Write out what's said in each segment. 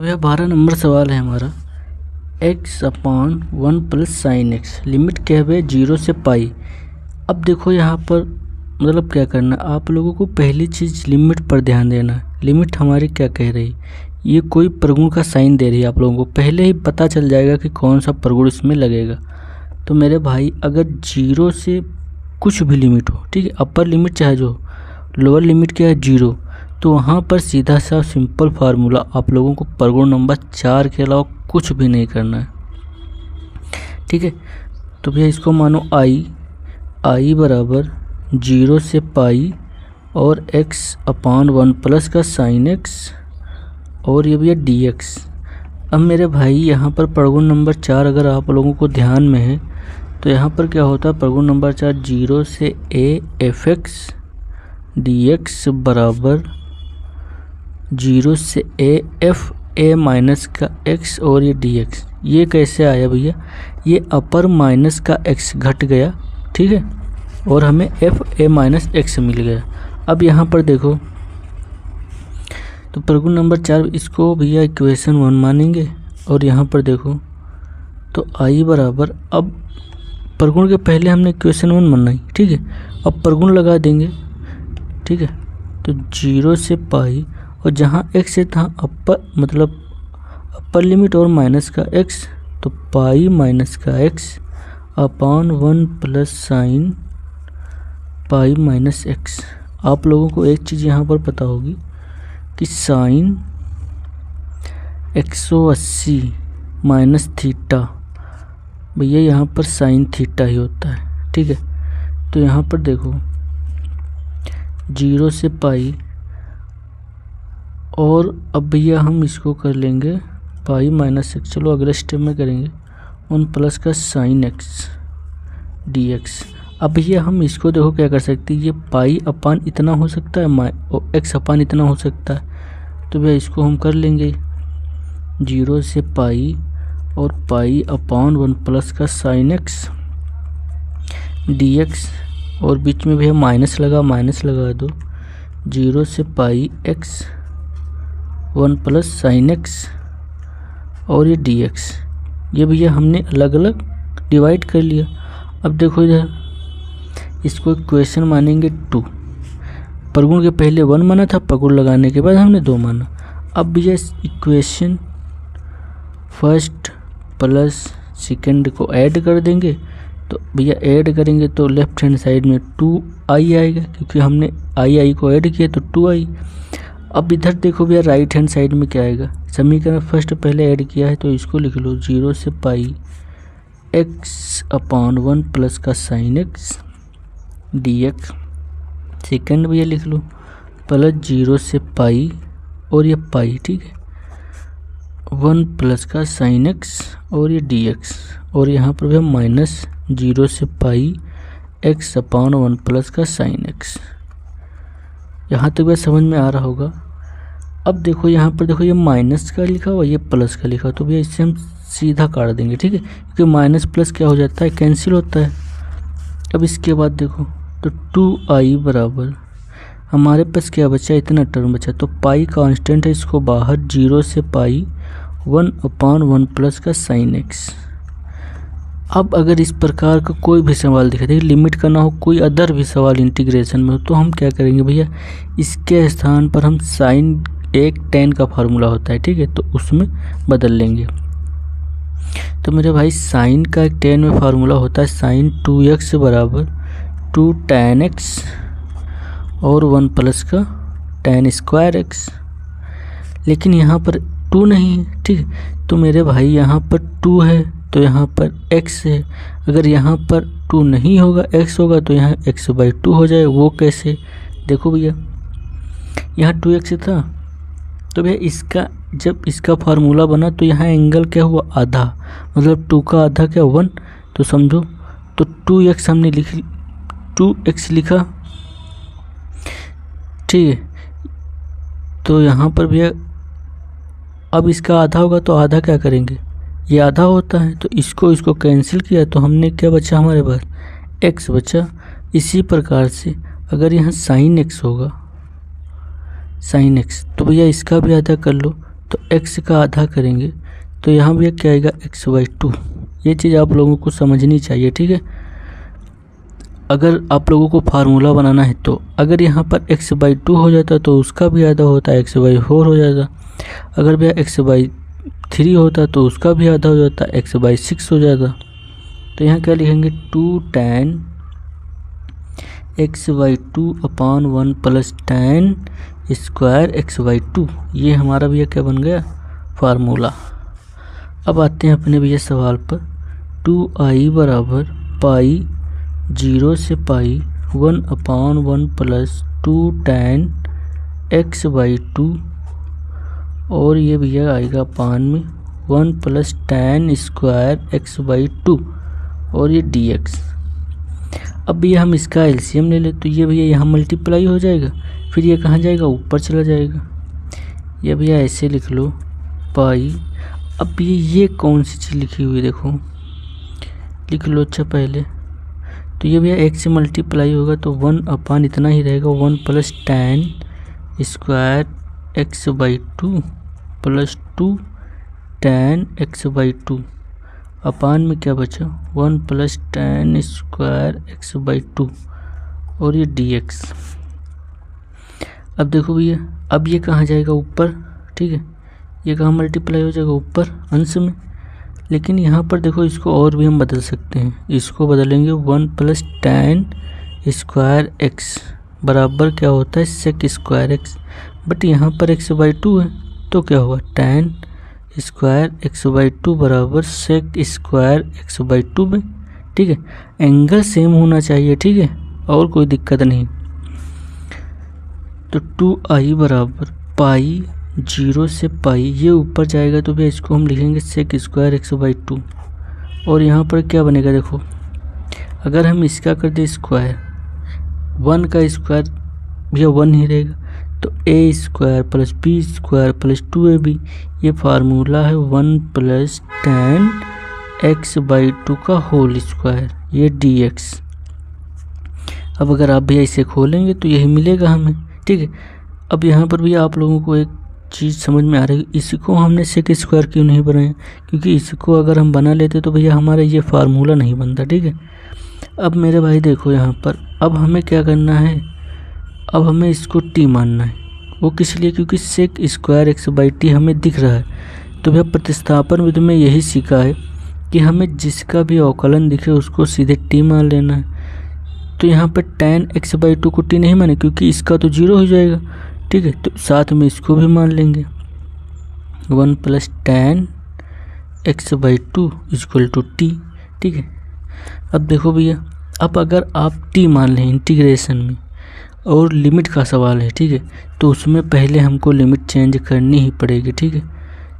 तो यह 12 नंबर सवाल है हमारा। x अपान 1 प्लस साइन एक्स, लिमिट क्या है 0 से पाई। अब देखो यहाँ पर मतलब क्या करना, आप लोगों को पहली चीज़ लिमिट पर ध्यान देना है। लिमिट हमारी क्या कह रही, ये कोई प्रगुण का साइन दे रही है। आप लोगों को पहले ही पता चल जाएगा कि कौन सा प्रगुण इसमें लगेगा। तो मेरे भाई अगर 0 से कुछ भी लिमिट हो, ठीक है, अपर लिमिट चाहे जो, लोअर लिमिट क्या है 0, तो वहाँ पर सीधा सा सिंपल फार्मूला आप लोगों को प्रगुण नंबर 4 के अलावा कुछ भी नहीं करना है, ठीक है। तो भैया इसको मानो आई बराबर 0 से पाई और x अपान 1 प्लस का साइन x और ये भैया dx। अब मेरे भाई यहाँ पर प्रगुण नंबर 4 अगर आप लोगों को ध्यान में है तो यहाँ पर क्या होता है, प्रगुण नंबर 4 0 से a fx dx बराबर 0 से a माइनस का x और ये dx। ये कैसे आया भैया, ये अपर माइनस का x घट गया, ठीक है, और हमें fa माइनस x मिल गया। अब यहाँ पर देखो तो प्रगुण नंबर 4 इसको भैया इक्वेशन 1 मानेंगे और यहाँ पर देखो तो i बराबर, अब प्रगुण के पहले हमने इक्वेशन 1 माना ही, ठीक है, अब प्रगुण लगा देंगे, ठीक है। तो 0 से पाई और जहाँ x है था अपर मतलब अपर लिमिट और माइनस का x, तो पाई माइनस का x अपान 1 plus sine pi minus x। आप लोगों को एक चीज़ यहाँ पर पता होगी कि साइन 180 माइनस थीटा, भैया यहाँ पर साइन थीटा ही होता है, ठीक है। तो यहाँ पर देखो 0 से पाई और अब भैया हम इसको कर लेंगे पाई माइनस एक्स, चलो अगले स्टेप में करेंगे 1 प्लस का साइन एक्स dx। अब भैया हम इसको देखो क्या कर सकते हैं, ये पाई अपान इतना हो सकता है और एक्स अपान इतना हो सकता है। तो भैया इसको हम कर लेंगे 0 से पाई और पाई अपान 1 प्लस का साइन एक्स dx और बीच में भैया माइनस लगा दो 0 से पाई x 1 प्लस साइन एक्स और ये dx। ये भैया हमने अलग अलग डिवाइड कर लिया। अब देखो इधर इसको इक्वेशन मानेंगे 2, प्रगुण के पहले 1 माना था, प्रगुण लगाने के बाद हमने 2 माना। अब भैया इक्वेशन फर्स्ट प्लस सेकंड को ऐड कर देंगे, तो भैया ऐड करेंगे तो लेफ्ट हैंड साइड में 2i आएगा, क्योंकि हमने आई को ऐड किया तो 2i। अब इधर देखो भैया राइट हैंड साइड में क्या आएगा, समीकरण फर्स्ट पहले ऐड किया है तो इसको लिख लो 0 से पाई x अपान 1 प्लस का साइन एक्स dx। सेकंड भैया लिख लो प्लस 0 से पाई और ये पाई, ठीक है, 1 प्लस का साइन एक्स और ये dx और यहाँ पर भैया माइनस 0 से पाई x अपान 1 प्लस का साइन एक्स। यहाँ तक भैया समझ में आ रहा होगा। अब देखो यहाँ पर देखो ये माइनस का लिखा हुआ, ये प्लस का लिखा, तो भैया इससे हम सीधा काट देंगे, ठीक है, क्योंकि माइनस प्लस क्या हो जाता है, कैंसिल होता है। अब इसके बाद देखो तो 2i बराबर हमारे पास क्या बचा, इतना टर्म बचा, तो पाई कांस्टेंट है, इसको बाहर 0 से पाई 1 अपान 1 प्लस का साइन एक्स। अब अगर इस प्रकार का कोई भी सवाल दिखा, देखिए लिमिट का ना हो, कोई अदर भी सवाल इंटीग्रेशन में हो, तो हम क्या करेंगे भैया, इसके स्थान पर हम साइन एक tan का फार्मूला होता है, ठीक है, तो उसमें बदल लेंगे। तो मेरे भाई साइन का एक tan में फार्मूला होता है साइन 2x बराबर 2 tan x और 1 प्लस का tan स्क्वायर x। लेकिन यहाँ पर 2 नहीं है, ठीक है, तो मेरे भाई यहाँ पर 2 है तो यहाँ पर x है। अगर यहाँ पर 2 नहीं होगा, x होगा, तो यहाँ x/2 हो जाए। वो कैसे, देखो भैया यहाँ 2x था, तो भैया इसका जब इसका फार्मूला बना तो यहाँ एंगल क्या हुआ, आधा, मतलब 2 का आधा क्या 1, तो समझो तो 2x हमने 2x लिखा, ठीक है। तो यहाँ पर भैया अब इसका आधा होगा तो आधा क्या करेंगे, ये आधा होता है, तो इसको कैंसिल किया तो हमने क्या बचा, हमारे पास x बचा। इसी प्रकार से अगर यहाँ साइन x होगा, साइन x, तो भैया इसका भी आधा कर लो, तो x का आधा करेंगे तो यहाँ भी क्या आएगा x/2। ये चीज़ आप लोगों को समझनी चाहिए, ठीक है। अगर आप लोगों को फार्मूला बनाना है तो अगर यहाँ पर x/2 हो जाता तो उसका भी आधा होता, x/4 हो जाता। अगर भैया x/3 होता तो उसका भी आधा हो जाता, x/6 हो जाता। तो यहाँ क्या लिखेंगे 2 tan x/2 upon 1 plus tan square x/2। ये हमारा भैया क्या बन गया फार्मूला। अब आते हैं अपने भैया सवाल पर। 2i बराबर पाई 0 से पाई 1 अपॉन 1 प्लस 2 tan x/2 और ये भैया आएगा पान में 1 प्लस tan स्क्वायर x/2 और ये dx। अब भैया हम इसका एलसीएम ले ले तो ये भैया यहाँ मल्टीप्लाई हो जाएगा, फिर ये कहाँ जाएगा ऊपर चला जाएगा। ये भैया ऐसे लिख लो पाई। अब ये कौन सी चीज़ लिखी हुई देखो, लिख लो अच्छा पहले। तो ये भैया x से मल्टीप्लाई होगा तो 1 अपान इतना ही रहेगा 1 plus tan square x/2 plus 2 tan x/2 अपान में क्या बचा 1 प्लस tan स्क्वायर x/2 और ये dx। अब देखो भैया अब ये कहाँ जाएगा ऊपर, ठीक है। ये कहाँ मल्टीप्लाई हो जाएगा ऊपर अंश में। लेकिन यहाँ पर देखो इसको और भी हम बदल सकते हैं, इसको बदलेंगे 1 प्लस tan स्क्वायर x बराबर क्या होता है sec स्क्वायर x। बट यहाँ पर x/2 है तो क्या हुआ tan स्क्वायर x/2 बराबर sec स्क्वायर x/2 में, ठीक है। एंगल सेम होना चाहिए, ठीक है, और कोई दिक्कत नहीं। तो 2i बराबर पाई 0 से पाई, ये ऊपर जाएगा तो भैया इसको हम लिखेंगे sec स्क्वायर x/2 और यहाँ पर क्या बनेगा देखो, अगर हम इसका कर दे स्क्वायर 1 का स्क्वायर भैया 1 ही रहेगा तो a square plus b square plus 2ab। ये फार्मूला है 1 प्लस tan x/2 का होल स्क्वायर, ये dx। अब अगर आप भैया इसे खोलेंगे तो यही मिलेगा हमें, ठीक है। अब यहाँ पर भी आप लोगों को एक चीज़ समझ में आ रही है, इसको हमने सेक स्क्वायर क्यों नहीं बनाया, क्योंकि इसको अगर हम बना लेते तो भैया हमारा ये फार्मूला नहीं बनता, ठीक है। अब मेरे भाई देखो यहाँ पर अब हमें क्या करना है, अब हमें इसको t मानना है। वो किस लिए, क्योंकि सेक स्क्वायर x/t हमें दिख रहा है। तो भैया प्रतिस्थापन विधि में यही सीखा है कि हमें जिसका भी अवकलन दिखे उसको सीधे t मान लेना है। तो यहाँ पर tan x/2 को t नहीं माने क्योंकि इसका तो 0 हो जाएगा, ठीक है। तो साथ में इसको भी मान लेंगे 1 plus tan x/2 equal to t, ठीक है। अब देखो भैया अब अगर आप t मान लें इंटीग्रेशन में और लिमिट का सवाल है, ठीक है, तो उसमें पहले हमको लिमिट चेंज करनी ही पड़ेगी, ठीक है।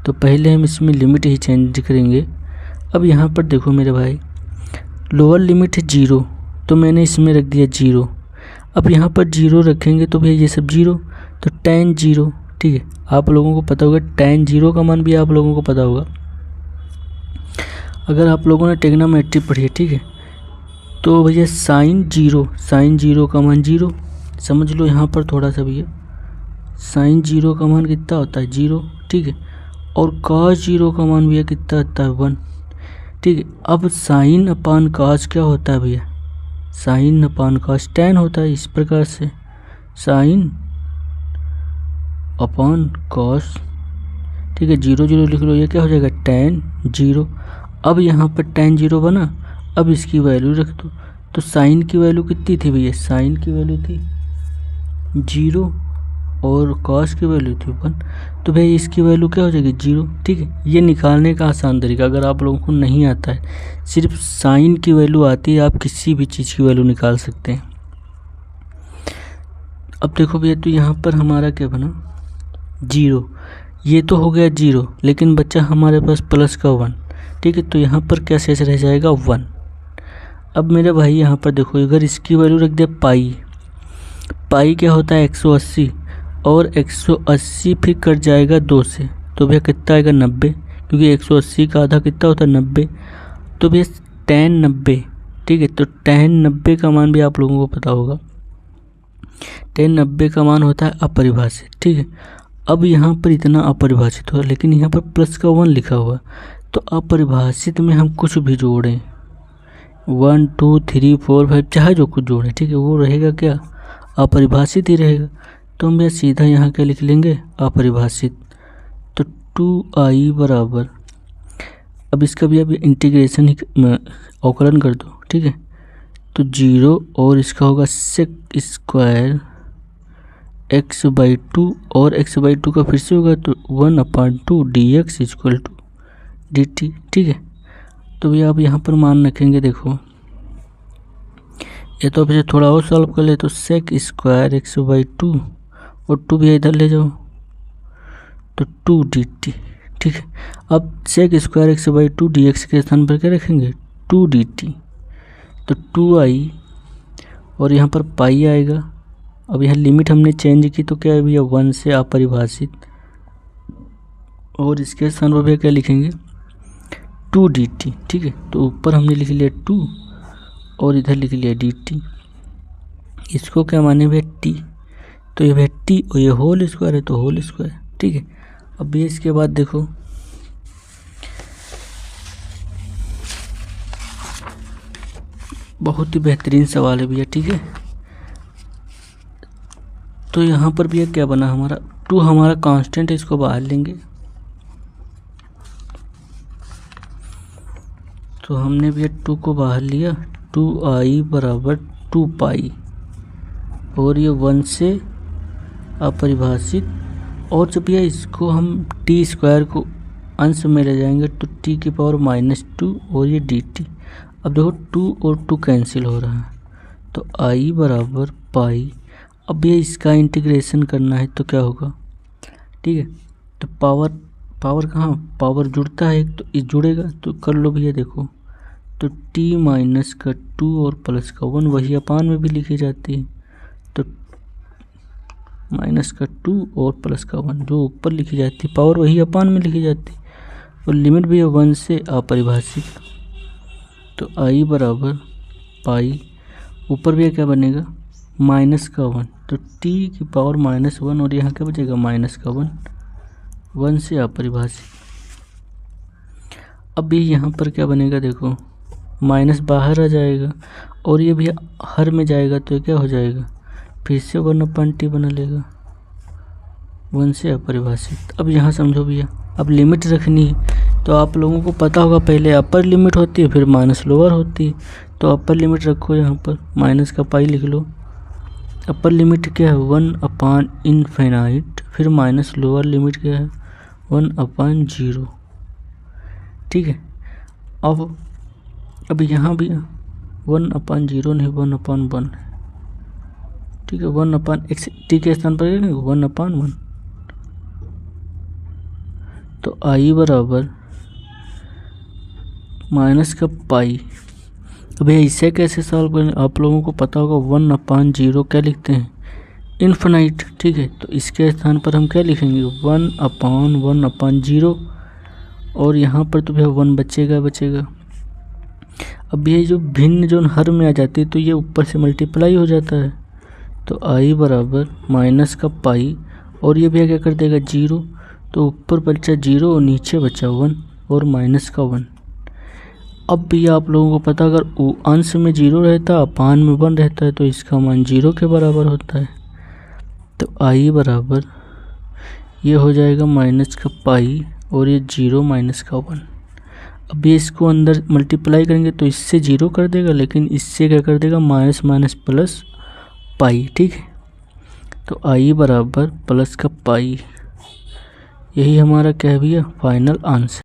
तो पहले हम इसमें लिमिट ही चेंज करेंगे। अब यहाँ पर देखो मेरे भाई लोअर लिमिट है 0 तो मैंने इसमें रख दिया 0। अब यहाँ पर 0 रखेंगे तो भैया ये सब 0, तो tan 0, ठीक है। आप लोगों को पता होगा tan 0 का मान भी आप लोगों को पता होगा अगर आप लोगों ने ट्रिग्नोमेट्री पढ़ी है, ठीक है। तो भैया sin 0 का मान 0 समझ लो यहाँ पर थोड़ा सा भैया। sin 0 का मान कितना होता है 0, ठीक है। और cos 0 का मान भैया कितना होता है 1, ठीक है। अब sin अपान cos क्या होता है भैया, sin अपान cos tan होता है। इस प्रकार से sin अपान cos, ठीक है, 0 0 लिख लो, ये क्या हो जाएगा tan 0। अब यहाँ पर tan 0 बना, अब इसकी वैल्यू रख दो। तो sin की वैल्यू कितनी थी भैया, sin की वैल्यू थी 0 और cos की वैल्यू थी 1, तो भैया इसकी वैल्यू क्या हो जाएगी 0, ठीक है। ये निकालने का आसान तरीका, अगर आप लोगों को नहीं आता है, सिर्फ sin की वैल्यू आती है, आप किसी भी चीज़ की वैल्यू निकाल सकते हैं। अब देखो भैया तो यहाँ पर हमारा क्या बना 0, ये तो हो गया 0, लेकिन बच्चा हमारे पास प्लस का 1, ठीक है। तो यहाँ पर क्या शेष रह जाएगा 1। अब मेरे भाई यहाँ पर देखो अगर इसकी वैल्यू रख दिया पाई क्या होता है 180 और 180 फिर कट जाएगा 2 से, तो भैया कितना आएगा 90, क्योंकि 180 का आधा कितना होता है 90। तो भैया tan 90, ठीक है। तो tan 90 का मान भी आप लोगों को पता होगा, tan 90 का मान होता है अपरिभाषित, ठीक है। अब यहाँ पर इतना अपरिभाषित हुआ, लेकिन यहाँ पर प्लस का 1 लिखा हुआ, तो अपरिभाषित में हम कुछ भी जोड़ें 1 2 3 4 5 चाहे जो कुछ जोड़ें, ठीक है, वो रहेगा क्या, अपरिभाषित ही रहेगा। तो हम यह सीधा यहाँ क्या लिख लेंगे, अपरिभाषित। तो 2i बराबर, अब इसका भी अब इंटीग्रेशन ही अवकलन कर दो, ठीक है। तो 0 और इसका होगा सेक स्क्वायर x/2 और x/2 का फिर से होगा तो 1/2 dx इक्वल टू dt, ठीक है। तो भैया आप यहाँ पर मान रखेंगे, देखो ये तो फिर थोड़ा और सॉल्व कर ले, तो सेक स्क्वायर x/2 और 2 भी इधर ले जाओ तो 2 dt, ठीक है। अब सेक स्क्वायर x/2 dx के स्थान पर क्या रखेंगे 2 dt, तो 2i और यहाँ पर पाई आएगा। अब यहाँ लिमिट हमने चेंज की तो क्या है भैया 1 से अपरिभाषित, और इसके स्थान पर भैया क्या लिखेंगे 2 dt, ठीक है। तो ऊपर हमने लिख लिया 2 और इधर लिख लिया dt, इसको क्या माने भैया t, तो ये भैया t और ये होल स्क्वायर है तो होल स्क्वायर, ठीक है। अब ये इसके बाद देखो बहुत ही बेहतरीन सवाल है भैया, ठीक है। तो यहाँ पर भैया क्या बना हमारा 2 हमारा कांस्टेंट है, इसको बाहर लेंगे, तो हमने भैया 2 को बाहर लिया, 2i बराबर 2 पाई, और ये 1 से अपरिभाषित, और जब भैया इसको हम टी स्क्वायर को अंश में ले जाएंगे तो t की पावर -2 और ये dt। अब देखो 2 और 2 कैंसिल हो रहा है, तो i बराबर पाई। अब ये इसका इंटीग्रेशन करना है तो क्या होगा, ठीक है। तो पावर कहाँ, पावर जुड़ता है तो इस जुड़ेगा, तो कर लो भैया देखो, तो t माइनस का 2 और प्लस का 1 वही अपान में भी लिखी जाती है, तो माइनस का 2 और प्लस का 1 जो ऊपर लिखी जाती है पावर वही अपान में लिखी जाती है, और लिमिट भी है 1 से अपरिभाषित। तो i बराबर पाई, ऊपर भी क्या बनेगा माइनस का 1, तो t की पावर -1 और यहाँ क्या बचेगा माइनस का 1, 1 से अपरिभाषित। अब ये यहाँ पर क्या बनेगा देखो, माइनस बाहर आ जाएगा और ये भी हर में जाएगा तो ये क्या हो जाएगा फिर से 1/t बना लेगा, 1 से अपरिभाषित। अब यहाँ समझो भैया, अब लिमिट रखनी है तो आप लोगों को पता होगा पहले अपर लिमिट होती है फिर माइनस लोअर होती है, तो अपर लिमिट रखो, यहाँ पर माइनस का पाई लिख लो। अपर लिमिट क्या है 1/∞, फिर माइनस लोअर लिमिट क्या है 1/0, ठीक है। अब यहाँ भी 1/0 नहीं 1/1 है, ठीक है, 1/x t के स्थान पर 1/1, तो i बराबर माइनस का पाई। तो भैया इसे कैसे सॉल्व करें, आप लोगों को पता होगा 1/0 क्या लिखते हैं इन्फिनाइट, ठीक है। तो इसके स्थान पर हम क्या लिखेंगे 1/1/0, और यहाँ पर तो भैया 1 बचेगा। अब ये जो भिन्न जो हर में आ जाती है तो ये ऊपर से मल्टीप्लाई हो जाता है, तो i बराबर माइनस का पाई, और ये भैया क्या कर देगा 0, तो ऊपर बचा 0 और नीचे बचा 1 और माइनस का 1। अब भी आप लोगों को पता अगर अंश में 0 रहता अपान में 1 रहता है तो इसका मान 0 के बराबर होता है, तो i बराबर ये हो जाएगा माइनस का पाई और ये 0 माइनस का 1। अब ये इसको अंदर मल्टीप्लाई करेंगे तो इससे 0 कर देगा, लेकिन इससे क्या कर देगा माइनस माइनस प्लस पाई, ठीक है। तो i बराबर प्लस का पाई, यही हमारा क्या है भैया फाइनल आंसर।